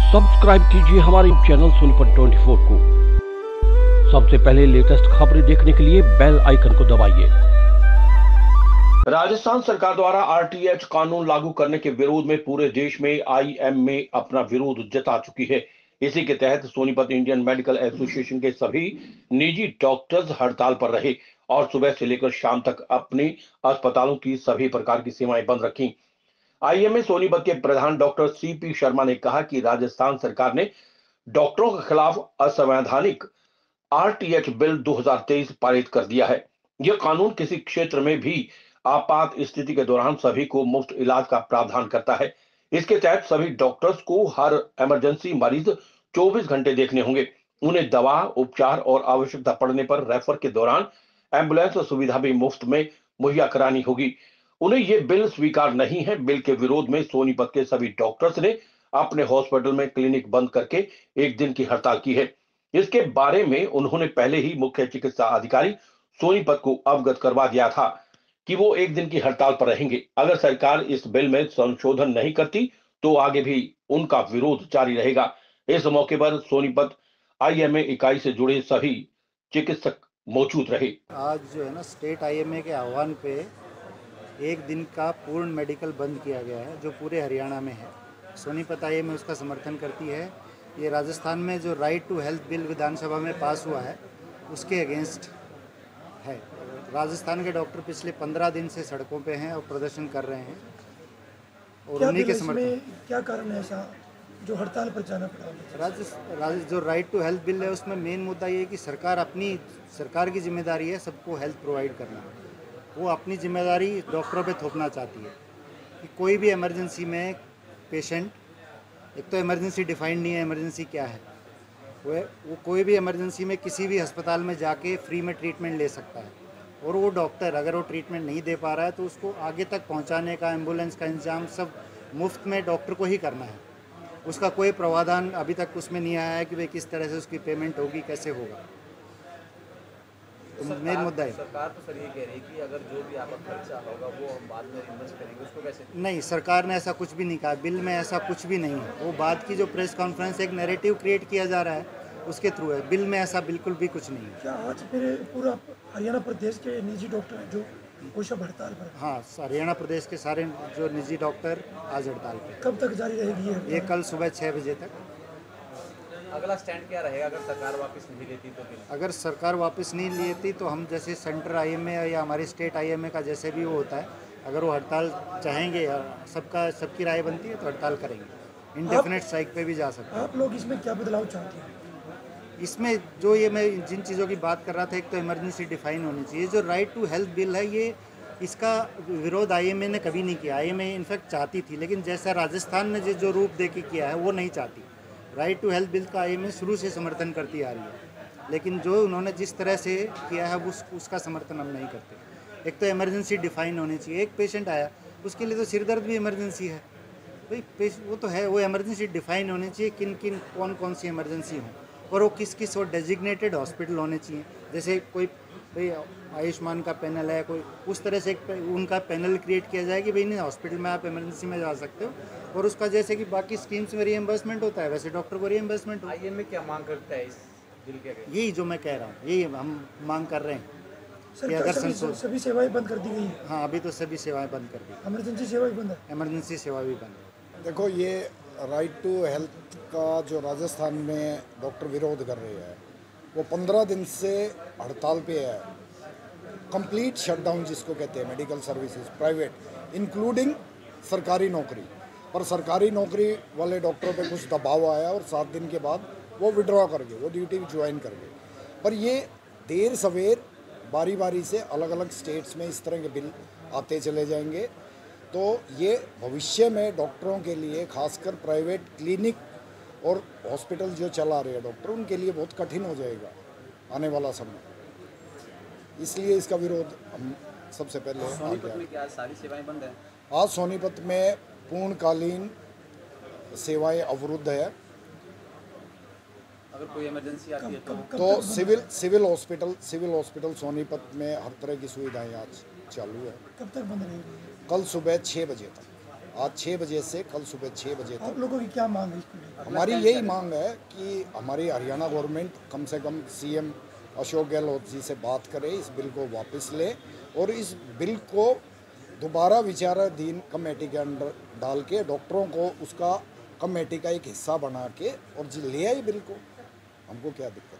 Subscribe कीजिए हमारे channel Sonipat 24 को। सबसे पहले लेटेस्ट खबरें देखने के लिए बेल आइकन को दबाइए। राजस्थान सरकार द्वारा आरटीएच कानून लागू करने के विरोध में पूरे देश में आईएमए अपना विरोध जता चुकी है। इसी के तहत सोनीपत इंडियन मेडिकल एसोसिएशन के सभी निजी डॉक्टर्स हड़ताल पर रहे और सुबह से लेकर शाम तक अपने अस्पतालों की सभी प्रकार की सेवाएं बंद रखी। आईएमए सोनीपत के प्रधान डॉक्टर सीपी शर्मा ने कहा कि राजस्थान सरकार ने डॉक्टरों के खिलाफ असंवैधानिक आरटीएच बिल 2023 पारित कर दिया है। यह कानून किसी क्षेत्र में भी आपात स्थिति के दौरान सभी को मुफ्त इलाज का प्रावधान करता है। इसके तहत सभी डॉक्टर्स को हर इमरजेंसी मरीज 24 घंटे देखने होंगे। उन्हें दवा, उपचार और आवश्यकता पड़ने पर रेफर के दौरान एम्बुलेंस सुविधा भी मुफ्त में मुहैया करानी होगी। उन्हें यह बिल स्वीकार नहीं है। बिल के विरोध में सोनीपत के सभी डॉक्टर्स ने अपने हॉस्पिटल में क्लिनिक बंद करके एक दिन की हड़ताल की है। इसके बारे में उन्होंने पहले ही मुख्य चिकित्सा अधिकारी सोनीपत को अवगत करवा दिया था कि वो एक दिन की हड़ताल पर रहेंगे। अगर सरकार इस बिल में संशोधन नहीं करती तो आगे भी उनका विरोध जारी रहेगा। इस मौके पर सोनीपत आईएमए इकाई से जुड़े सभी चिकित्सक मौजूद रहे। आज जो है ना स्टेट आईएमए के आह्वान पे एक दिन का पूर्ण मेडिकल बंद किया गया है, जो पूरे हरियाणा में है। सोनीपत आईएमए उसका समर्थन करती है। ये राजस्थान में जो राइट टू हेल्थ बिल विधानसभा में पास हुआ है उसके अगेंस्ट है। राजस्थान के डॉक्टर पिछले 15 दिन से सड़कों पे हैं और प्रदर्शन कर रहे हैं और उन्हीं के समर्थन। क्या कारण है ऐसा जो हड़ताल पर जाना पड़ा? जो राइट टू हेल्थ बिल है उसमें मेन मुद्दा ये है कि सरकार की जिम्मेदारी है सबको हेल्थ प्रोवाइड करना। वो अपनी जिम्मेदारी डॉक्टरों पे थोपना चाहती है कि कोई भी इमरजेंसी में पेशेंट, एक तो इमरजेंसी डिफाइंड नहीं है इमरजेंसी क्या है, वो कोई भी इमरजेंसी में किसी भी अस्पताल में जाके फ्री में ट्रीटमेंट ले सकता है और वो डॉक्टर अगर वो ट्रीटमेंट नहीं दे पा रहा है तो उसको आगे तक पहुंचाने का, एम्बुलेंस का इंतजाम सब मुफ्त में डॉक्टर को ही करना है। उसका कोई प्रावधान अभी तक उसमें नहीं आया है कि भाई किस तरह से उसकी पेमेंट होगी, कैसे होगा। तो मेन मुद्दा है सरकार तो सर ये कह रही है कि अगर जो भी आपका खर्चा होगा वो हम बाद में इन्वेस्ट करेंगे, उसको कैसे? नहीं, सरकार ने ऐसा कुछ भी नहीं कहा, बिल में ऐसा कुछ भी नहीं है। वो बात की जो प्रेस कॉन्फ्रेंस एक नैरेटिव क्रिएट किया जा रहा है उसके थ्रू है, बिल में ऐसा बिल्कुल भी कुछ नहीं है। क्या आज फिर पूरा हरियाणा प्रदेश के निजी डॉक्टर जो वो सब हड़ताल पर? हाँ, हरियाणा प्रदेश के सारे जो निजी डॉक्टर आज हड़ताल पर। कब तक जारी रहेगी ये कल सुबह 6 बजे तक। अगला स्टैंड क्या रहेगा अगर सरकार वापस नहीं लेती तो? अगर सरकार वापस नहीं लेती तो हम जैसे सेंटर आईएमए या हमारी स्टेट आईएमए का जैसे भी वो होता है, अगर वो हड़ताल चाहेंगे या सबकी राय बनती है तो हड़ताल करेंगे। इंडेफिनेट स्ट्राइक पे भी जा सकते हैं। आप लोग इसमें क्या बदलाव चाहते हैं? इसमें जो ये मैं जिन चीज़ों की बात कर रहा था, एक तो इमरजेंसी डिफाइन होनी चाहिए। जो राइट टू हेल्थ बिल है ये इसका विरोध आईएमए ने कभी नहीं किया। आईएमए इनफैक्ट चाहती थी, लेकिन जैसा राजस्थान ने जो रूप दे के किया है वो नहीं चाहती। राइट टू हेल्थ बिल का आईएमए शुरू से समर्थन करती आ रही है, लेकिन जो उन्होंने जिस तरह से किया है उसका समर्थन हम नहीं करते। एक तो इमरजेंसी डिफाइन होनी चाहिए। एक पेशेंट आया उसके लिए तो सिरदर्द भी इमरजेंसी है भाई, वो तो है, वो इमरजेंसी डिफाइन होनी चाहिए किन कौन सी इमरजेंसी हो और वो किस वो डेजिग्नेटेड हॉस्पिटल होने चाहिए। जैसे कोई भाई आयुष्मान का पैनल है, कोई उस तरह से उनका पैनल क्रिएट किया जाए कि भाई नहीं, हॉस्पिटल में आप इमरजेंसी में जा सकते हो और उसका जैसे कि बाकी स्कीम्स में रिएम्बर्समेंट होता है वैसे डॉक्टर को रिएम्बर्समेंट हो। आईएमए क्या मांग करता है इस बिल के? यही जो मैं कह रहा हूँ, यही हम मांग कर रहे हैं कि अगर सभी सेवाएं बंद कर दी गई है। हाँ, अभी तो सभी सेवाएं बंद कर दी। इमरजेंसी सेवा भी बंद है? इमरजेंसी सेवा भी बंद है। देखो, ये राइट टू हेल्थ का जो राजस्थान में डॉक्टर विरोध कर रहे हैं वो 15 दिन से हड़ताल पे है। कंप्लीट शटडाउन जिसको कहते हैं मेडिकल सर्विसेज प्राइवेट इंक्लूडिंग सरकारी नौकरी, पर सरकारी नौकरी वाले डॉक्टरों पे कुछ दबाव आया और 7 दिन के बाद वो विड्रॉ कर गए, वो ड्यूटी ज्वाइन कर गए। पर ये देर सवेर बारी बारी से अलग अलग स्टेट्स में इस तरह के बिल आते चले जाएंगे, तो ये भविष्य में डॉक्टरों के लिए, खासकर प्राइवेट क्लिनिक और हॉस्पिटल जो चला रहे हैं डॉक्टर, उनके लिए बहुत कठिन हो जाएगा आने वाला समय। इसलिए इसका विरोध हम सबसे पहले। सोनीपत में क्या सारी सेवाएं बंद है? आज सोनीपत में पूर्णकालीन सेवाएं अवरुद्ध है। अगर कोई इमरजेंसी आती है तो सिविल हॉस्पिटल सोनीपत में हर तरह की सुविधाएं आज चालू है। कब तक बंद रहेगी? कल सुबह 6 बजे तक। आज 6 बजे से कल सुबह 6 बजे आप तक। लोगों की क्या मांग है इसके लिए? हमारी यही मांग है कि हमारी हरियाणा गवर्नमेंट कम से कम सीएम अशोक गहलोत जी से बात करे, इस बिल को वापस ले और इस बिल को दोबारा विचाराधीन कमेटी के अंदर डाल के डॉक्टरों को उसका कमेटी का एक हिस्सा बना के और ले आए बिल को। हमको क्या दिक्कत।